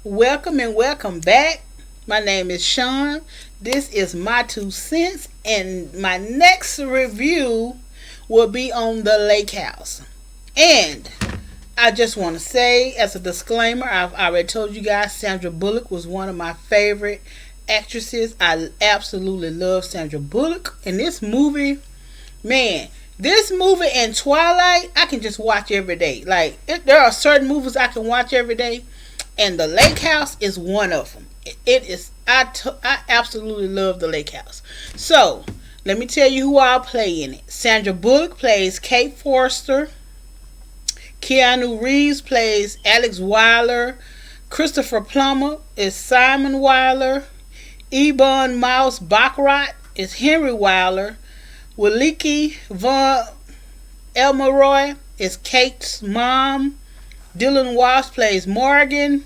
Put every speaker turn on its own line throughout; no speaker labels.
Welcome and welcome back. My name is Sean. This is my 2 cents, and my next review will be on the Lake House. And I just want to say, as a disclaimer, I've already told you guys Sandra Bullock was one of my favorite actresses. I absolutely love Sandra Bullock. In this movie, man, this movie and Twilight, I can just watch every day. There are certain movies I can watch every day, and The Lake House is one of them. It is. I absolutely love The Lake House. So let me tell you who I'll play in it. Sandra Bullock plays Kate Forster. Keanu Reeves plays Alex Weiler. Christopher Plummer is Simon Weiler. Ebon Mouse Baccarat is Henry Weiler. Waliki Von Elmeroy is Kate's mom. Dylan Walsh plays Morgan.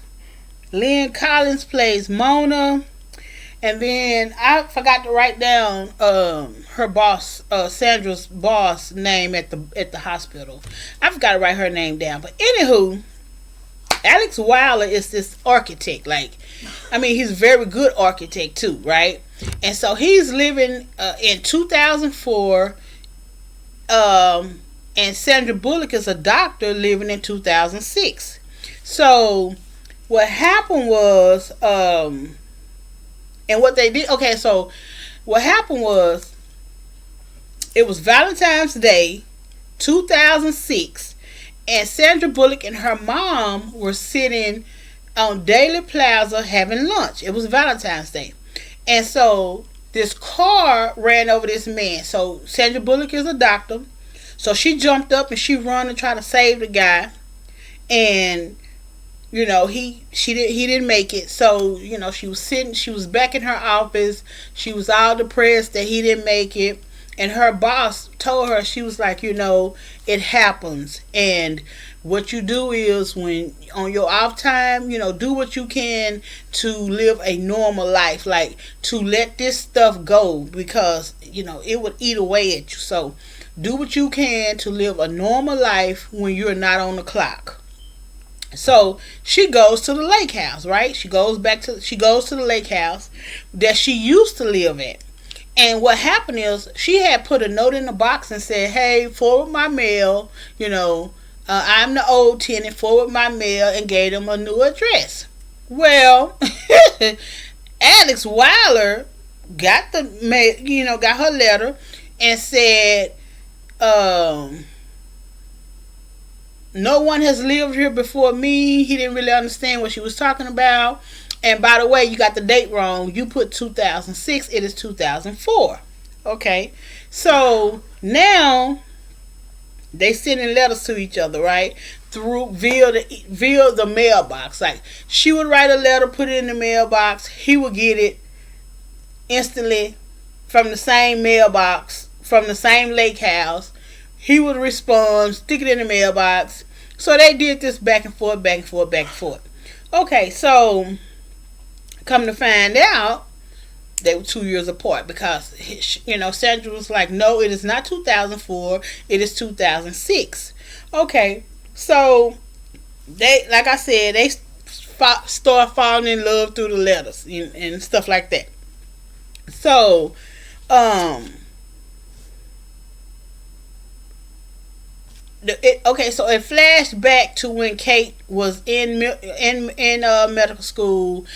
Lynn Collins plays Mona. And then I forgot to write down her boss, Sandra's boss name at the hospital. I forgot to write her name down. But anywho, Alex Weiler is this architect. He's a very good architect too, right? And so he's living in 2004. And Sandra Bullock is a doctor living in 2006. So what happened was, and what they did, okay, so what happened was, it was Valentine's Day, 2006, and Sandra Bullock and her mom were sitting on Daily Plaza having lunch. It was Valentine's Day. And so this car ran over this man. So Sandra Bullock is a doctor. So she jumped up and she run and try to save the guy. And he didn't make it. So, she was back in her office. She was all depressed that he didn't make it. And her boss told her, she was like, it happens. And what you do is, when on your off time, do what you can to live a normal life. Like, to let this stuff go, because, it would eat away at you. So do what you can to live a normal life when you're not on the clock. So she goes to the lake house, right? She goes to the lake house that she used to live at. And what happened is, she had put a note in the box and said, "Hey, forward my mail. I'm the old tenant. Forward my mail," and gave them a new address. Well, Alex Weiler got the mail, got her letter, and said, "No one has lived here before me." He didn't really understand what she was talking about. And by the way, you got the date wrong. You put 2006. It is 2004. Okay. So now they sending letters to each other, right? Via the mailbox. Like, she would write a letter, put it in the mailbox. He would get it instantly from the same mailbox, from the same lake house. He would respond, stick it in the mailbox. So they did this back and forth, back and forth, back and forth. Okay, so come to find out, they were 2 years apart, because Sandra was like, "No, it is not 2004. It is 2006." Okay, so they, like I said, they start falling in love through the letters and stuff like that. So, so it flashed back to when Kate was in medical school.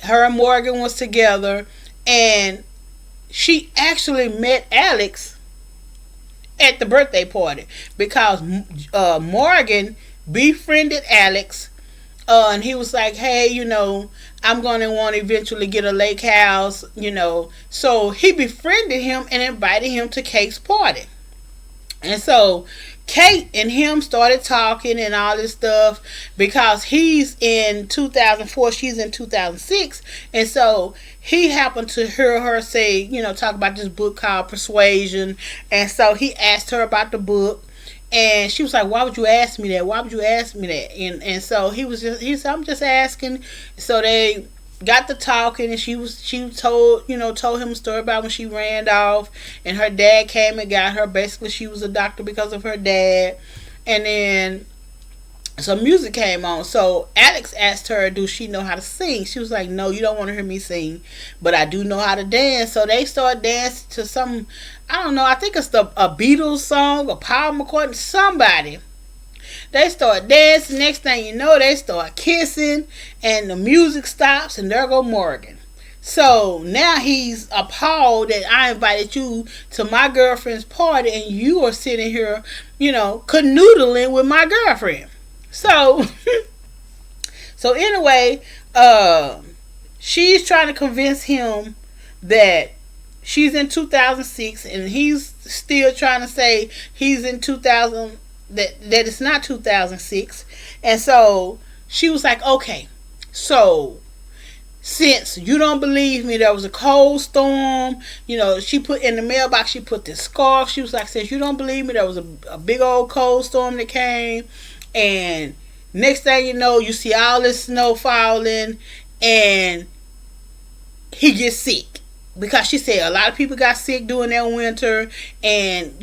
Her and Morgan was together, and she actually met Alex at the birthday party, because Morgan befriended Alex, and he was like, "Hey, I'm going to want to eventually get a lake house, So he befriended him and invited him to Kate's party. And so Kate and him started talking and all this stuff, because he's in 2004, she's in 2006. And so he happened to hear her say, talk about this book called Persuasion. And so he asked her about the book. And she was like, "Why would you ask me that? Why would you ask me that?" And so he said, "I'm just asking." So they got to talking, and she told him a story about when she ran off and her dad came and got her. Basically, she was a doctor because of her dad. And then So music came on. So Alex asked her, do she know how to sing? She was like, no, you don't want to hear me sing, but I do know how to dance. So they started dancing to some, I don't know, I think it's a Beatles song, or Paul McCartney, somebody. They start dancing. Next thing you know, they start kissing, and the music stops, and there go Morgan. So now he's appalled that I invited you to my girlfriend's party, and you are sitting here, canoodling with my girlfriend. So, so anyway, she's trying to convince him that she's in 2006, and he's still trying to say he's in 2000, that it's not 2006. And so she was like, okay, so since you don't believe me, there was a cold storm. She put in the mailbox, she put this scarf. She was like, since you don't believe me, there was a big old cold storm that came. And next thing you know, you see all this snow falling, and he gets sick. Because she said a lot of people got sick during that winter, and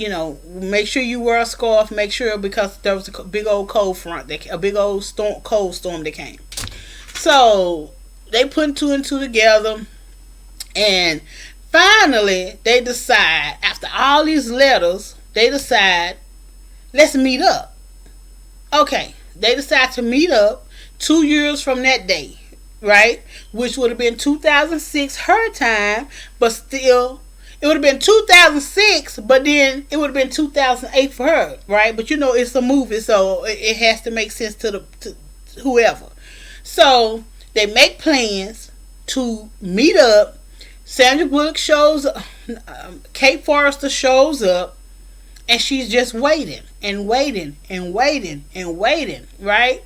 make sure you wear a scarf. Make sure, because there was a big old cold front, a big old cold storm that came. So they put two and two together, and finally they decide, after all these letters, they decide, let's meet up. Okay, they decide to meet up 2 years from that day. Right? Which would have been 2006 her time, but still, it would have been 2006, but then it would have been 2008 for her, right? But it's a movie, so it has to make sense to whoever. So they make plans to meet up. Sandra Bullock shows up, Kate Forrester shows up, and she's just waiting and waiting and waiting and waiting, right?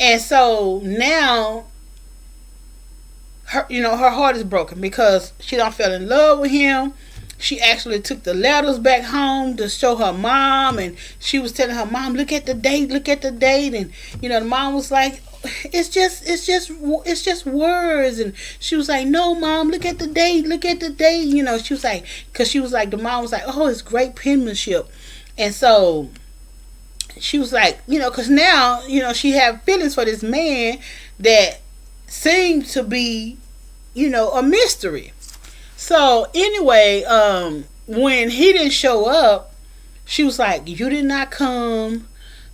And so now, her heart is broken because she don't fell in love with him. She actually took the letters back home to show her mom, and she was telling her mom, look at the date, and the mom was like, it's just words. And she was like, no, mom, look at the date, she was like, because she was like, the mom was like, oh, it's great penmanship. And so she was like, because now she had feelings for this man that seemed to be, a mystery. So anyway, when he didn't show up, she was like, you did not come.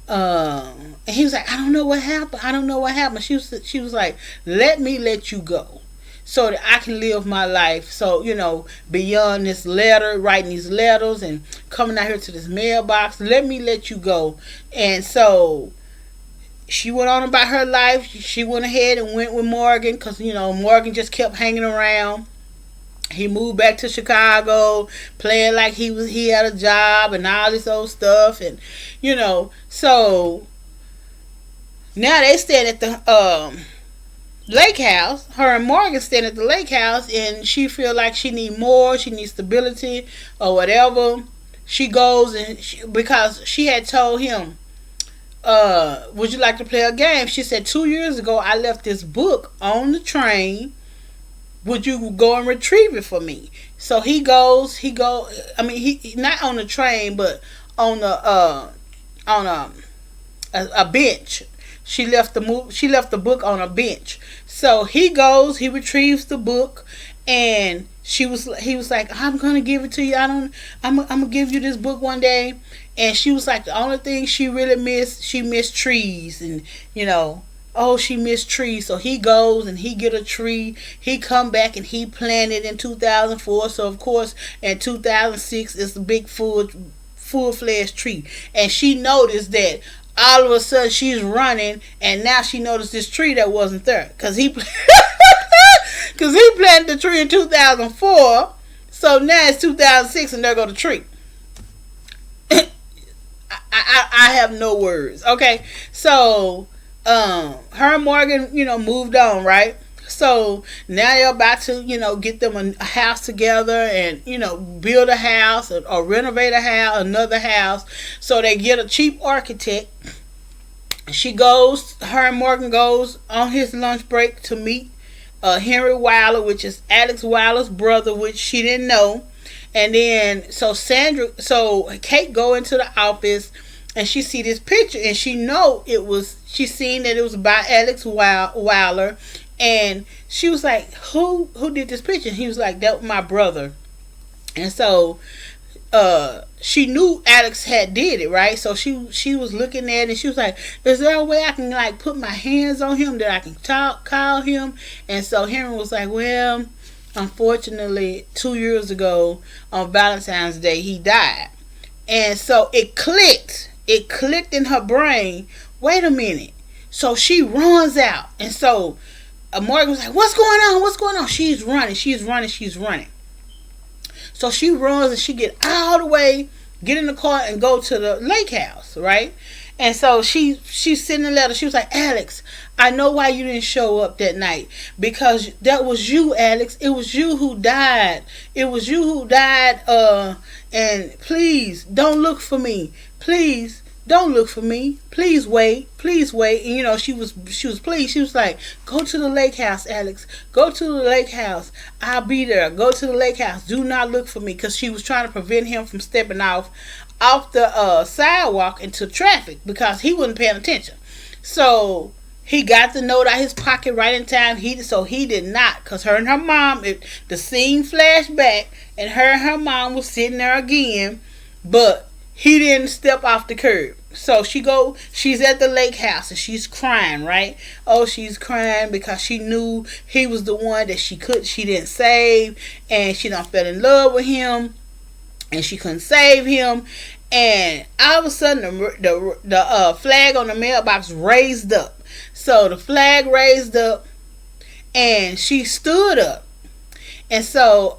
And he was like, I don't know what happened. She was like, let me let you go so that I can live my life. So, beyond this letter, writing these letters and coming out here to this mailbox, let me let you go. And so she went on about her life. She went ahead and went with Morgan because, Morgan just kept hanging around. He moved back to Chicago, playing like he had a job and all this old stuff. And, so now they staying at the lake house. Her and Morgan staying at the lake house, and she feel like she need more. She needs stability or whatever. She goes because she had told him, would you like to play a game? She said, 2 years ago, I left this book on the train. Would you go and retrieve it for me? So he goes, he not on the train, but on a bench. She left the book on a bench. So he goes, he retrieves the book, and he was like, I'm gonna give it to you. I'm gonna give you this book one day. And she was like, the only thing she really missed trees, and she missed trees. So he goes and he get a tree. He come back and he planted in 2004. So of course in 2006 it's a big full-fledged tree. And she noticed that all of a sudden she's running, and now she noticed this tree that wasn't there because he planted the tree in 2004. So now it's 2006 and there go the tree. I have no words. Okay, so her and Morgan, moved on, right? So now they're about to, get them a house together and, build a house or renovate another house. So they get a cheap architect. Her and Morgan goes on his lunch break to meet Henry Wilder, which is Alex Wilder's brother, which she didn't know. And then so Kate go into the office, and she see this picture, and she know it was. She seen that it was by Alex Wilder, and she was like, "Who did this picture?" And he was like, "That was my brother." And so she knew Alex had did it, right? So she was looking at it, and she was like, "Is there a way I can like put my hands on him that I can call him?" And so Henry was like, "Well, unfortunately, 2 years ago on Valentine's Day, he died." And so it clicked. It clicked in her brain. Wait a minute. So she runs out, and so Morgan was like, "What's going on? What's going on?" She's running. She's running. She's running. So she runs and she get all the way, get in the car and go to the lake house, right? And so she sent a letter. She was like, "Alex, I know why you didn't show up that night, because that was you, Alex. It was you who died. It was you who died. And please don't look for me. Please don't look for me. Please wait. Please wait." And she was pleased. She was like, "Go to the lake house, Alex. Go to the lake house. I'll be there. Go to the lake house. Do not look for me," because she was trying to prevent him from stepping off the sidewalk into traffic because he wasn't paying attention. So he got the note out his pocket right in time. He did not, because her and her mom, the scene flashed back, and her mom was sitting there again, but he didn't step off the curb. So she's at the lake house and she's crying, right? Oh, she's crying because she knew he was the one that she didn't save, and she done fell in love with him, and she couldn't save him. And all of a sudden the flag on the mailbox raised up. So the flag raised up, and she stood up. And so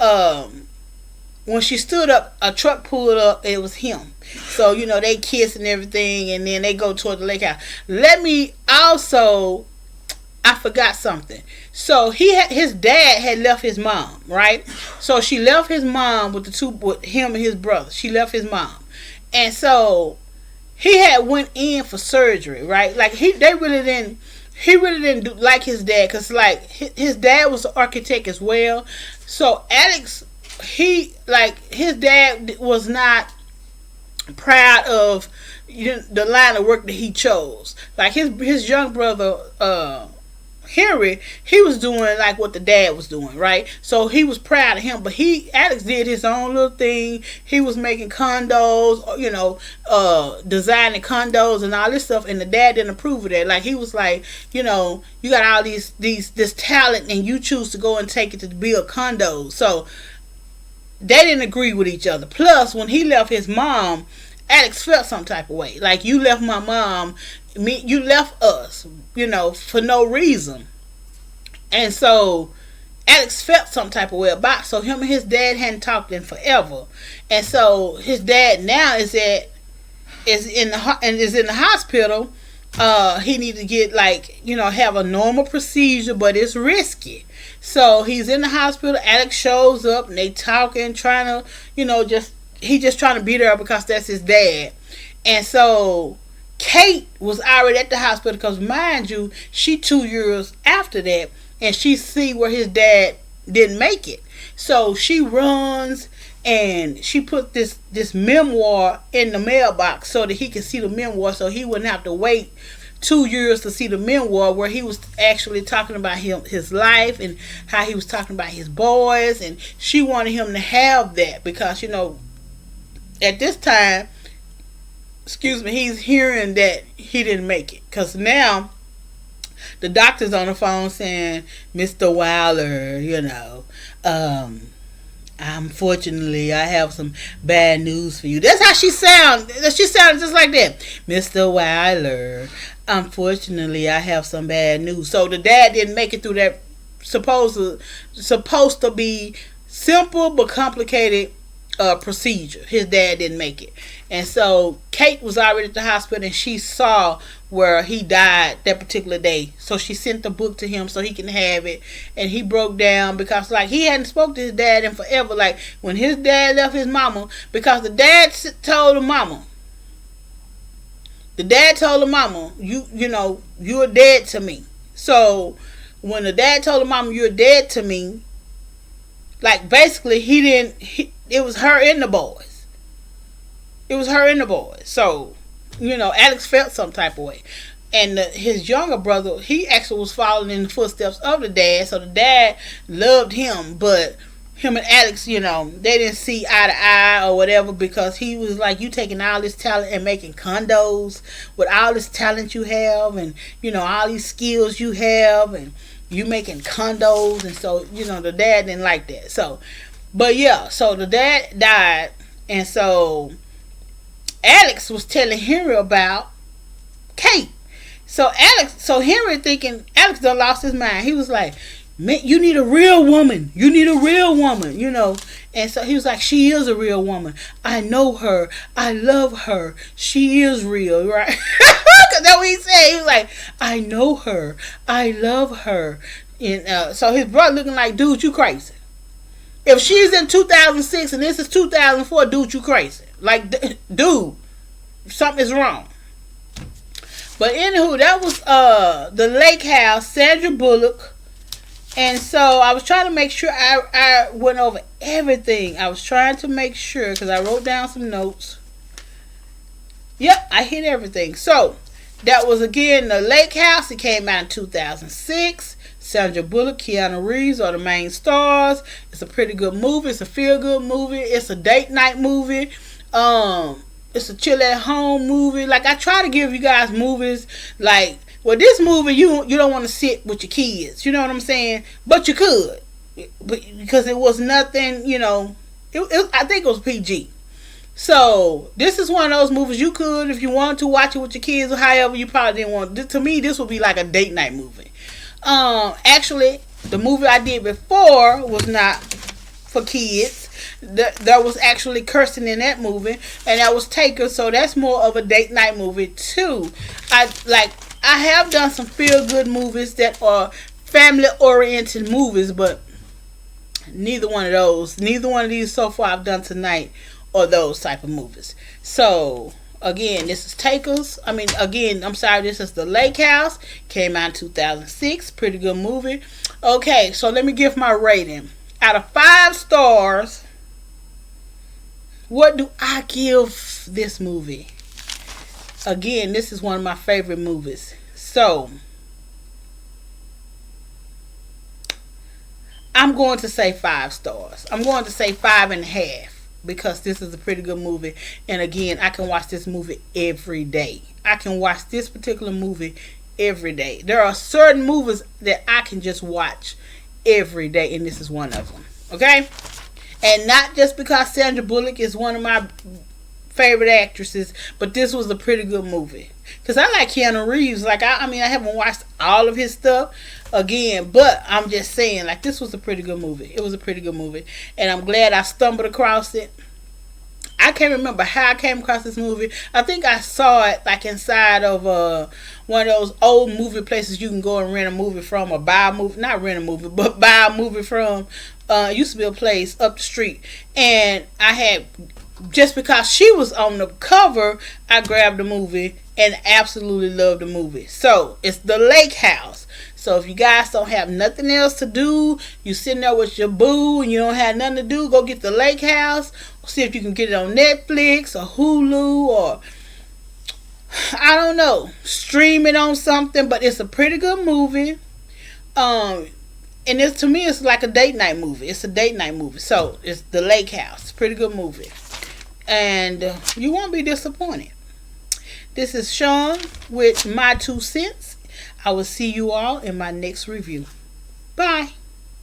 when she stood up, a truck pulled up. It was him. So they kiss and everything, and then they go toward the lake house. I forgot something. So his dad had left his mom, right? So she left his mom with him and his brother. She left his mom, and so he had went in for surgery, right? Like he really didn't like his dad, because like his dad was an architect as well. So Alex, his dad was not proud of the line of work that he chose. Like his young brother Henry, he was doing like what the dad was doing, right? So he was proud of him, but Alex did his own little thing. He was making condos, designing condos and all this stuff, and the dad didn't approve of that. Like he was like, you got all this talent, and you choose to go and take it to build condos. So they didn't agree with each other. Plus, when he left his mom, Alex felt some type of way. Like, you left my mom, you left us, for no reason. And so Alex felt some type of way about it. So him and his dad hadn't talked in forever. And so his dad now is in the hospital. He needs to get have a normal procedure, but it's risky. So he's in the hospital. Alex shows up, and they talking, trying to, he just trying to be there because that's his dad. And so Kate was already at the hospital, because mind you, she 2 years after that, and she see where his dad didn't make it. So she runs and she put this memoir in the mailbox so that he could see the memoir, so he wouldn't have to wait 2 years to see the memoir, where he was actually talking about his life and how he was talking about his boys. And she wanted him to have that because at this time, he's hearing that he didn't make it, because now the doctor's on the phone saying, "Mr. Wilder, unfortunately, I have some bad news for you." That's how she sounded. She sounded just like that. "Mr. Wilder, unfortunately, I have some bad news." So the dad didn't make it through that supposed to be simple but complicated procedure. His dad didn't make it. And so Kate was already at the hospital, and she saw where he died that particular day. So she sent the book to him so he can have it. And he broke down because he hadn't spoke to his dad in forever. Like when his dad left his mama, because the dad told the mama, you're dead to me. So when the dad told the mama, "You're dead to me," basically it was her and the boys. So Alex felt some type of way. And his younger brother, he actually was following in the footsteps of the dad. So the dad loved him, but him and Alex, they didn't see eye to eye or whatever, because he was like, you taking all this talent and making condos with all this talent you have, and all these skills you have, and you making condos. And so the dad didn't like that. So, but yeah, so the dad died, and so Alex was telling Henry about Kate. So Henry, thinking Alex done lost his mind. He was like, man, you need a real woman. You need a real woman, And so he was like, she is a real woman. I know her. I love her. She is real, right? Because that's what he said. He was like, I know her. I love her. And so his brother looking like, dude, you crazy. If she's in 2006 and this is 2004, dude, you crazy. Like, dude, something is wrong. But anywho, that was the Lake House, Sandra Bullock. And so I was trying to make sure I went over everything. I was trying to make sure, because I wrote down some notes. Yep, I hit everything. So that was, again, the Lake House. It came out in 2006. Sandra Bullock, Keanu Reeves are the main stars. It's a pretty good movie. It's a feel-good movie. It's a date night movie. It's a chill at home movie. Like, I try to give you guys movies like, well, this movie you don't want to sit with your kids. You know what I'm saying? But you could, because it was nothing. I think it was PG. So this is one of those movies you could, if you wanted to, watch it with your kids, or however you probably didn't want. To me, this would be like a date night movie. Actually, the movie I did before was not for kids. There was actually cursing in that movie, and that was Taker, so that's more of a date night movie too. I have done some feel good movies that are family oriented movies, but neither one of these so far I've done tonight are those type of movies. So again, this is Takers. This is the Lake House. Came out in 2006. Pretty good movie. Okay, so let me give my rating. Out of 5 stars, what do I give this movie? Again, this is one of my favorite movies. So, I'm going to say 5 stars. I'm going to say 5.5, because this is a pretty good movie. And again, I can watch this movie every day. I can watch this particular movie every day. There are certain movies that I can just watch every day, and this is one of them. Okay? And not just because Sandra Bullock is one of my favorite actresses, but this was a pretty good movie. Because I like Keanu Reeves. Like, I haven't watched all of his stuff again, but I'm just saying, like, this was a pretty good movie. It was a pretty good movie. And I'm glad I stumbled across it. I can't remember how I came across this movie. I think I saw it like inside of one of those old movie places you can go and rent a movie from, or buy a movie, not rent a movie, but buy a movie from. It used to be a place up the street, and I had, just because she was on the cover, I grabbed the movie and absolutely loved the movie. So it's the Lake House. So if you guys don't have nothing else to do, you sitting there with your boo and you don't have nothing to do, go get the Lake House. See if you can get it on Netflix or Hulu, or I don't know, stream it on something. But it's a pretty good movie. And to me, it's like a date night movie. It's a date night movie. So it's the Lake House. It's a pretty good movie, and you won't be disappointed. This is Sean with my 2 cents. I will see you all in my next review. Bye.